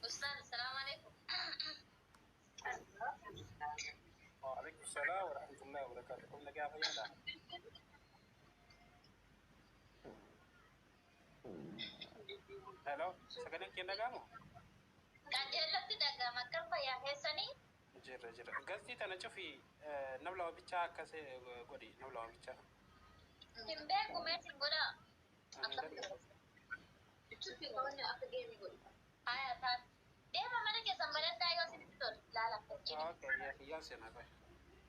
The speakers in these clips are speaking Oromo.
أستاذ السلام عليكم. وعليكم السلام ورحمة الله وبركاته. كم لقاها في يلا. هلو سكنك كنا قاموا. كجلت دعنا مكر فيا هسني. جرا قصدي أنا شوفي نبلا بيتشا كسي قدي نبلا بيتشا. تمبه كمية تقولا. شوفي كمان أكاديمي قولي. هاي أتات. ده ما أنا كسبنا تايو سنتور. لا لا. أوكي يا سينا باي.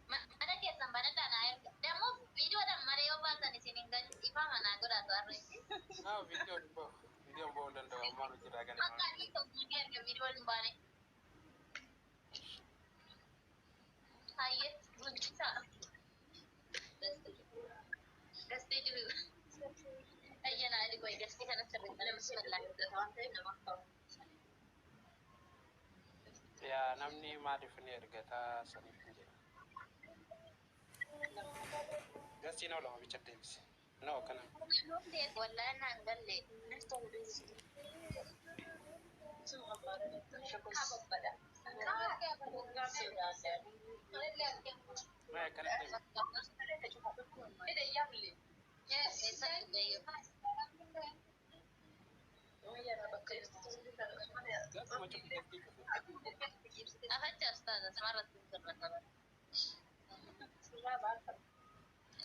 ما أنا كسبنا تانا. ده مو فيديو ده مريو باتني سنينغان إفهم أنا قولا تواري. فيديو بولن ده ما نجرا كنا. أكادي تومي كير فيديو المباني. هاي بنتسا. قصدي جلو. أينا أدي كوي قصدي كنا سرنا بسم الله. يا نمني ما دفني رجعتا سني فنجي. قصدي نبلا بيتشا تيمس. نو كنا. ولا أنا أنقلي. ما كنا تيم. أخذت أستاذة مرة تذكر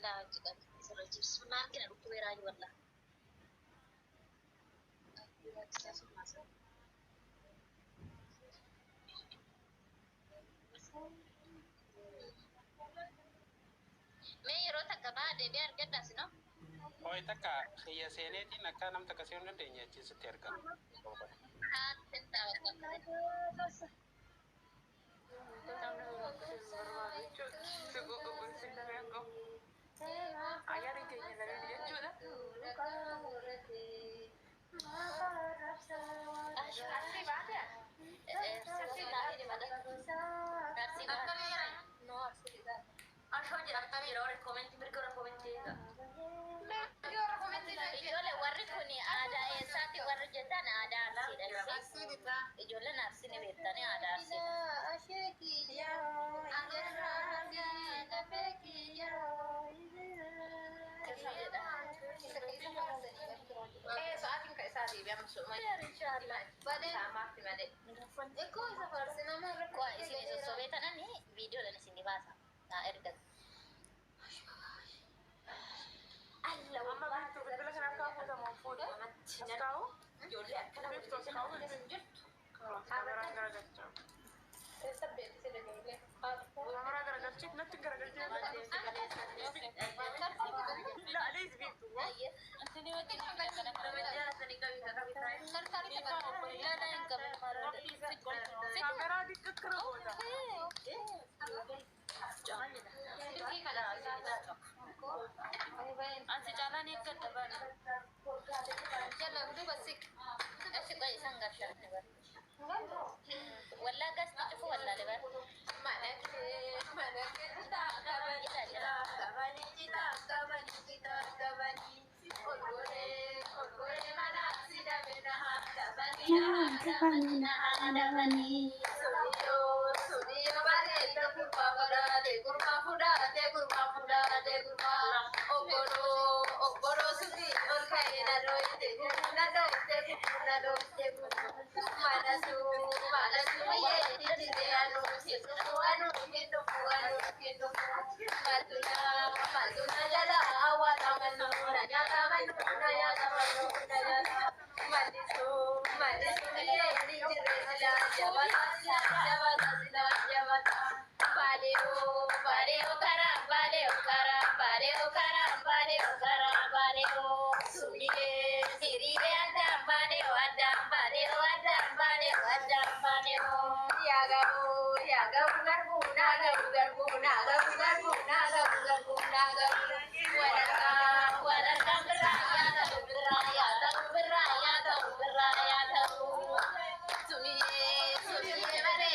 لا جدا ما كنا نقول راجع والله ما يروح تكبر ده بيار كده سنو Oi taka khia seneti nakanam taka senu denya jinsu terka. تنتا ijoolleen arsine beektanii aadaa viidiyoodhaan isin baasa erga ansi caalaan eeggadha baana jala huduu basik asi qoy isan garshan wallaa gasti cufu wallaa lebar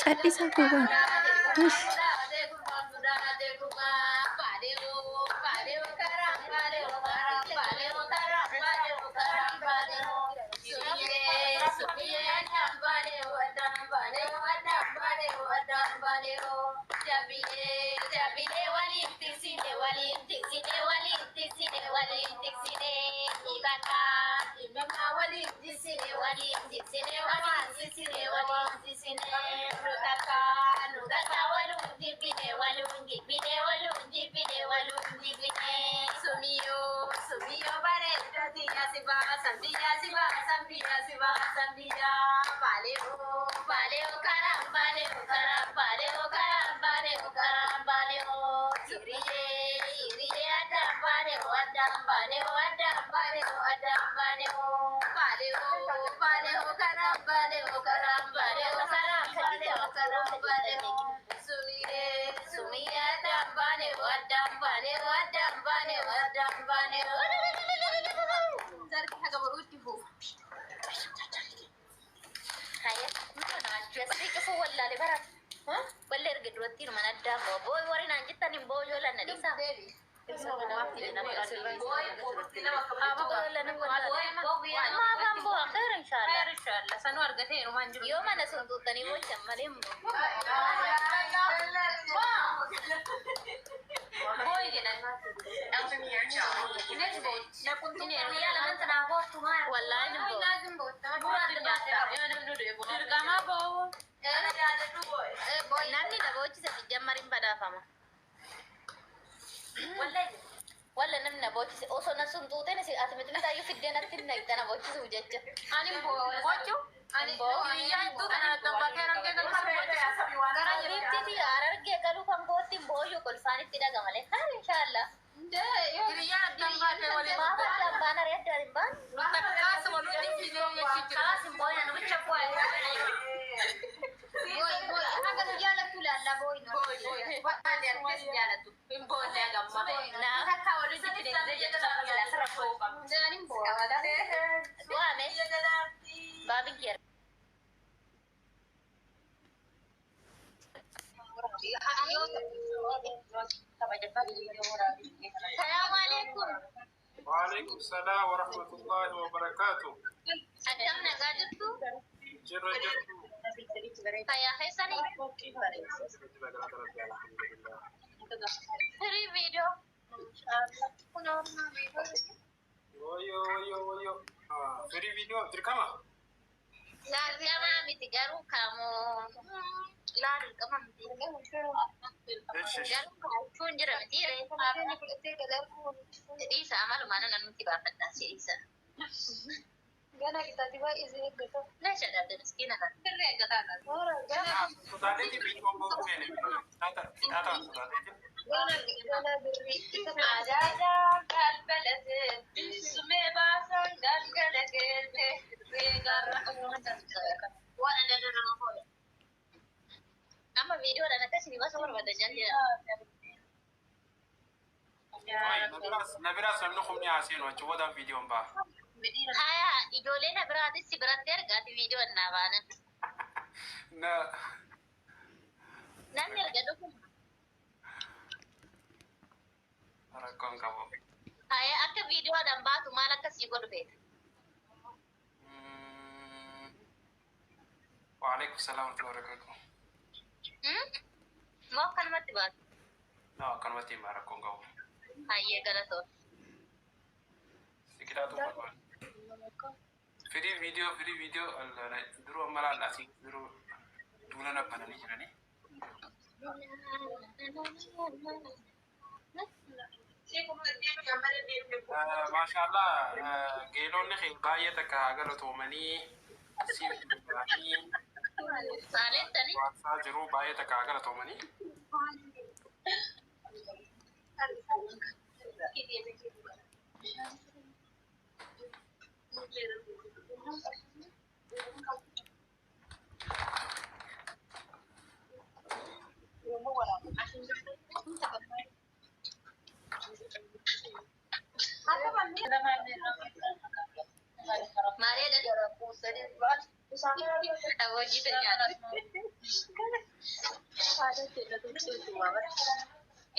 Kadisa kuwan. Ush. walin tiksine itaka imama walin tisine walin tiksine walin tisine walin tisine nutaka walun dibine sumiyo bareeddoti sambiya baleo karam baleo hiriye adam baleo karam baleo sumiye adam baleo zarki haga baruti fu haya mana jadi kefu wala le barat baler gedrotir mana dabo boy warin anjitan imboyo la na disa يوم أنا صندوقني وجه مريم ولا نمنا بوتش أصلا صندوقين سي أتمنى تايو في الدنيا تنا يتنا بوتش وجدت أنا بوتشو أنا بويا itu أنا tempat orang kita karena jadi orang kita kalau panggotin boyo kalau sana tidak gamale kan insyaallah ya tempat yang mana ya dari ban tak semua di video ya kalau simboy anu cak boy haka jalan tu la boy ada kes jalan tu boy dia gamma nah haka walu jadi dia la sarapo jadi boy dua me babi kier Assalamualaikum. Waalaikumsalam warahmatullahi wabarakatuh. Adam nagadut tu? Jirra jirtu. Saya Haisani. Hari video. Yo. Free video dirkama. Lama miti garu kamu. Lari kamu miti. Garu kamu punjera miti re. Jadi sama lu mana nanti bapak nasi isa. Gana kita tiba izin gitu. Nah, ada miskin kan. Keren kata kan. Sudah ada di video mau kene. Tata sudah ada. Gana beri kita ada kan belas. Sume basan dan galagete. Regar wana ada rumah. Nama video dan nanti sini masuk orang pada janji. Nabila samno khumni asin wa chuda video ba. Haya, idole na berarti si berarti di video na bana. Na. Nanti erga dulu. Arakon kabo. Haya, akka video dan batu mana kasih gorbe. Waalaikumsalam warahmatullahi wabarakatuh. Mau kan mati bat. No, kan mati marakon kabo. Haya, gara to. Sikira tu kan. Free video Allah dulu malah nasi dulu na panani jirani. Masyaallah gelon ni khil bayat ka agar tu mani sir ni Saleh tani. sa jero bayat ka agar tu mani Mari ada aku gitu ya.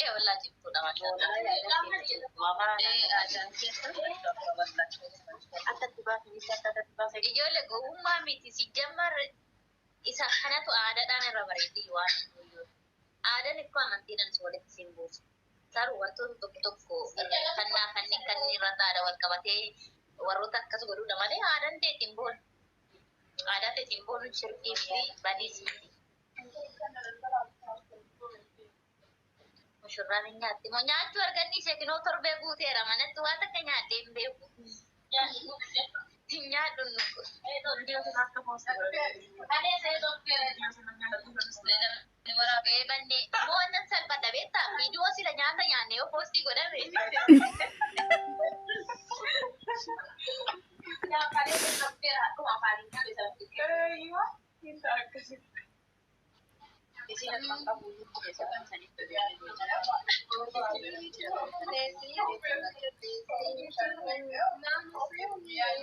Wallah jibtu da mashallah. Ijoollee gowwummaa miti si jammar isa kanatu aadaadhaan irra bareeddi waan aadaan ikkoo amantiidhaan si walitti siin buusu. Saru wantoota tokko kanneen irra taa'aa wal qabatee warroota akkas godhuudha malee aadaan teetiin boonu. Aadaa teetiin boonu shirkii fi badiis miti. Mushurraan hin nyaatti moo nyaachuu arganni ishee kinoo torbee guuteera manatti waan akka nyaadhee hin beeku. Hin nyaadhu nuku. Bannee mo'annan salphata beektaa viidiyoo sila nyaata nyaanne yoo poostii godhame.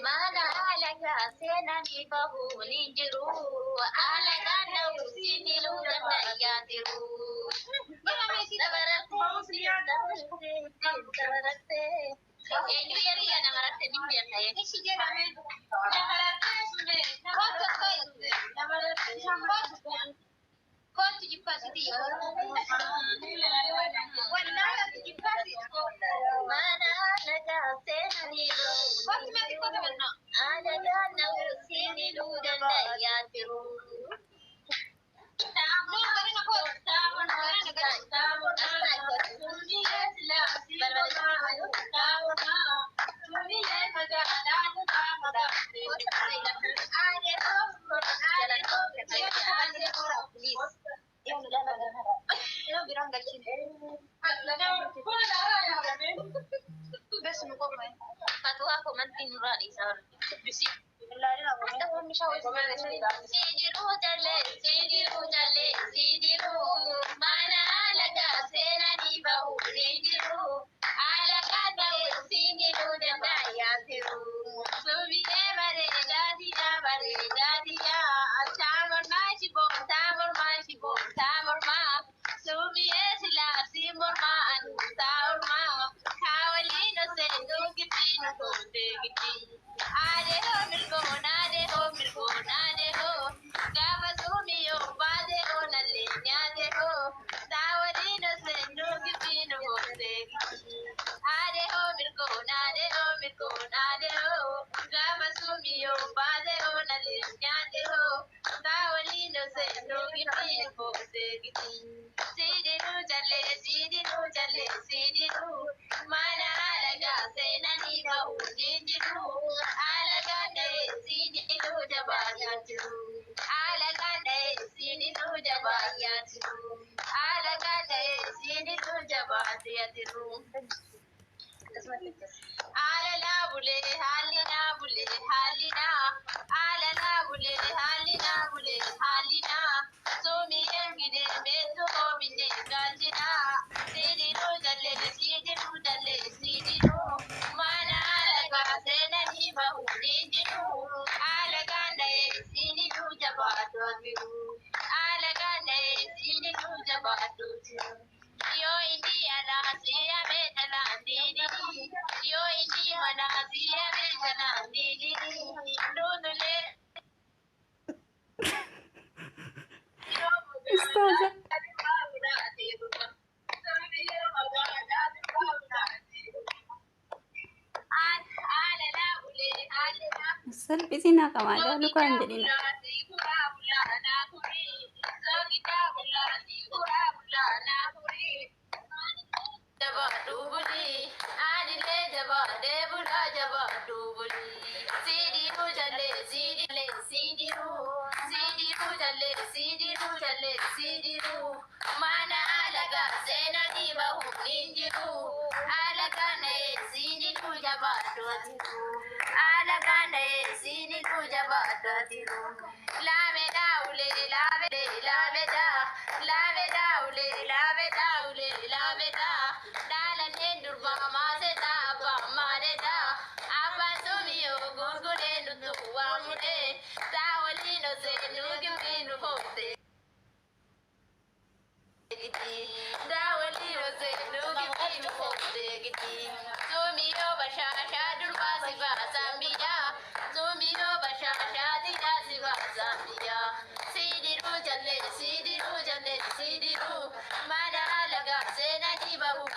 Mana alaga seenanii bahuun hin jiru. Alagaan na'u siniluu danda'aa jiru. Eenyu yariyaa namaratte ni beektaa? Kootu jibbaasiti mana alagaa seenanii bahuun alagaan na'u siniluu danda'aa jiru. Fatwa komantiin nurraa dhiisaa bisi. Sidiru mana alagaa seenanii bahuun hin jiru. Alagaan na'u siniluu danda'aa jiru. Subilee bareedaa diyaa taamor maa subilee silaa simormaa anu taa'ormaa kaawaliin oseenuu giddii nu kootee giddii. Aadehoo mirgoon gaafa suumiyoo baadehoo nallee nyaatehoo taawaliin oseenuu giddii nu kootee giddii. Aadehoo mirgoon gaafa suumiyoo baadehoo nallee nyaatehoo taawaliin oseenuu giddii nu kootee giddii. Sidiruu jallee mana alagaa seenanii bahuun hin jiru. Alagaan na'e sidiruu jabaayyaa jiru. Alagaan na'e sidiruu jabaayyaa jiru. Alagaan na'e sidiruu jabaayyaa jiru. Alalaa bulee haalli naa alalaa bulee haalli naa soomiyeen gidee meeshu oomishee gaajinaa sidiruu jallee mana alagaa seenanii bahuun hin jiru. Alagaan na'e sidiruu jabaadhaa jiru. Alagaan na'e sidiruu jabaadhaa jiru. Yoo inni alaa si'amee jalaan diidii. Yoo inni manaa si'amee jalaan diidii. Nuunulee. Ustaza. Salphisina kamaadhaa lukaan jedhina. Sidiru mana alagaa seenanii bahuun hin jiru. Alagaan na'e sidiru jabaadhaa jiru. Alagaan na'e sidiru jabaadhaa jiru. Laameedhaa ulee laameedhaa dhaalanneen durbaa maaseedhaa abbaan maaneedhaa abbaan suumiyoo gurguree nutu waamudee taawaliin oseenuu gimbii nu hootee. Daawaliin oseenuu gimbii nu hootee giddii. Suumiyoo bashaashaa durbaa si baasaan biyyaa. Suumiyoo bashaashaa didhaa si baasaan biyyaa. Sidiruu jallee sidiruu mana alagaa seenanii bahuun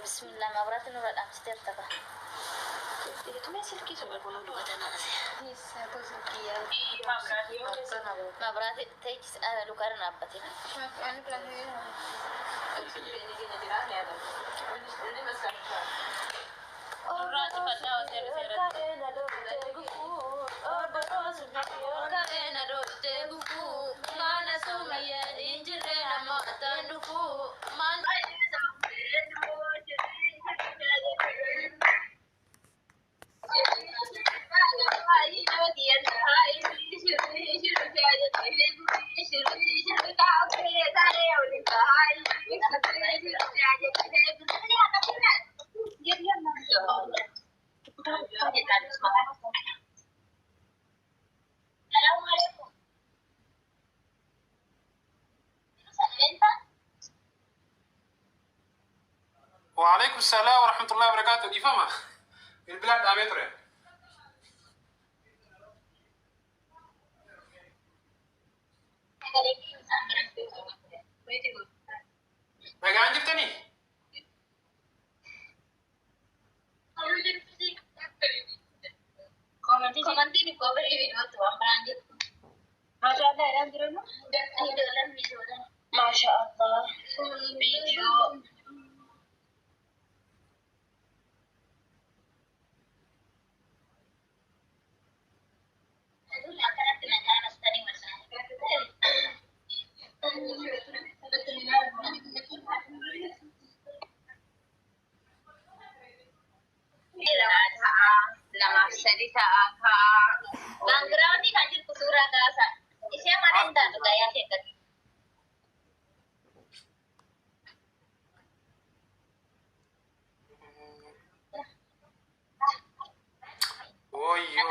بسم الله مبرات نور الأمس ترتفع مبرات تيجي لو كان أبتي وعليكم السلام ورحمة الله وبركاته. دي فما البلاد أميتري ما قاعد جبتني ما شاء الله فيديو lama sadi ta'a ka background ka jir kusura ka sa ishe manin da ga ya ke gadi oyo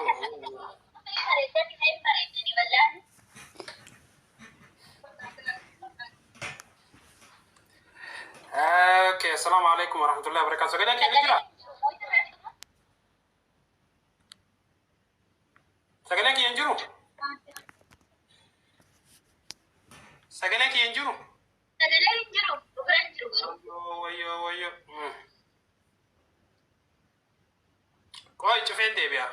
اوكي السلام عليكم ورحمة الله وبركاته. سجلك يا نجرة سجلك ينجرو سجلك ينجرو ويو ويو كوي تفين دي بيا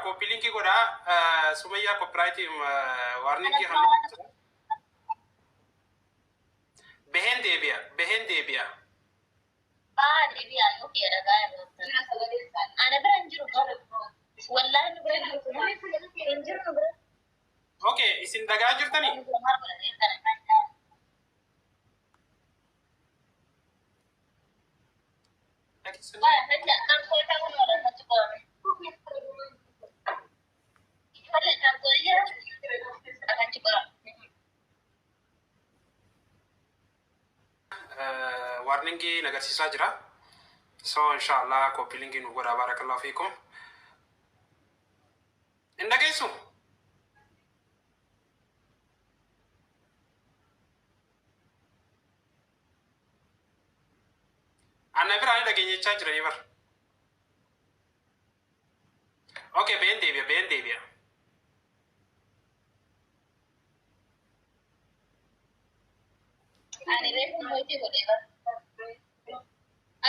كوبيلينكي كودا سمية كوبرايتي وارنيكي هم بهن دي بيا deebi'a yoo kee dhagaa irratti. Ana bira hin jiru qaba. Wallaahi nu bira hin jiru nu bira. Okay, isin dhagaa jirtanii? warningi nagarsiisaa jira. So inshallah copy linki nu godha. Barakallahu fiikum. In dhageessu? Anna bira ani dhageenyechaa jiranii bar. Okay, been deebi'a. Ani reefu mootii godhee bar.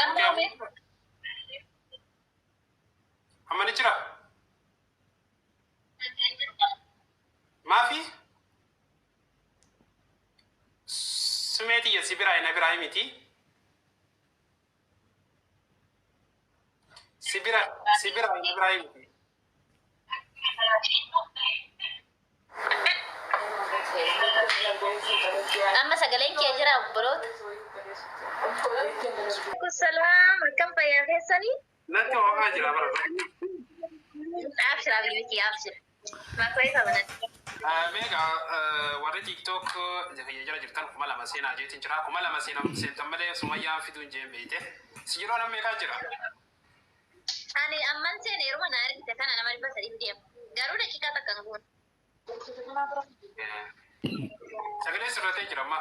Amma mee? Amma ni jira? Maafi? Sumeeti ya sibira ina bira miti? Sibira ina bira miti? Amma sagaleen kee jira obboloota. Salaam akkam fayyaa keessanii? Natti ho'aa jira bara. Abshir abibiti abshir. Maqaa isaa banatti. Meeqa warri TikTok jira jirtan kuma lama seenaa jeetiin jira. Kuma lama seentan malee sumayyaan fiduu hin jeen beeyte. Si yeroo namni meeqaa jira? Ani amman seen yeroo na argite kana nama dhibba sadii deema. Garuu daqiiqaa takka hin goone. Sagalee sirratee jira amma